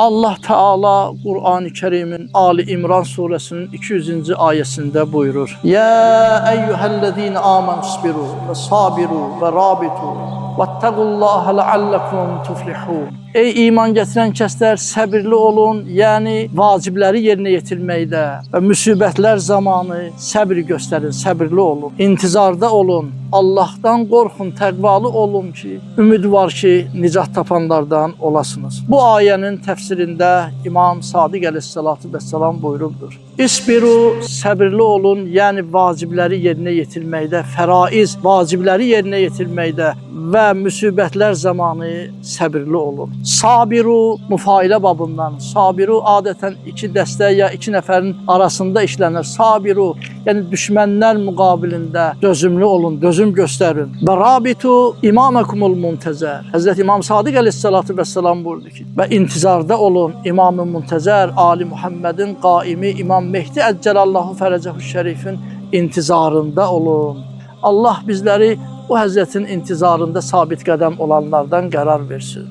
Allah Teala Kur'an-ı Kerim'in Ali İmran suresinin 200. ayesinde buyurur. Ya eyyühellezine amenu sabiru ve sabiru ve rabitu vettaqullaha leallekum tuflihun. Ey iman getiren kəslər, səbirli olun, yəni vacibləri yerinə yetirməkdə və müsibətlər zamanı səbir göstərin, səbirli olun, intizarda olun, Allah'tan qorxun, təqvalı olun ki, ümid var ki, nicat tapanlardan olasınız. Bu ayənin təfsirində İmam Sadiq əleyhissalatu vesselam buyurubdur. İsbiru, səbirli olun, yəni vacibləri yerinə yetirməkdə, fəraiz vacibləri yerinə yetirməkdə və müsibətlər zamanı səbirli olun. Sabiru müfailə babından. Sabiru adətən iki dəstə ya iki nəfərin arasında işlənir. Sabiru, yəni düşmənlər müqabilində dözümlü olun, dözüm göstərin. Və rabitu imaməkumul muntəzər. Həzrət İmam Sadiq əleyhissalatu vesselam buyurdu ki, və intizarda olun İmam-ı Muntəzər, Ali Muhammedin qaimi İmam Mehdi Əccəlallahu Fərəcəhu Şərifin intizarında olun. Allah bizləri bu Həzrətin intizarında sabit qədəm olanlardan qərar versin.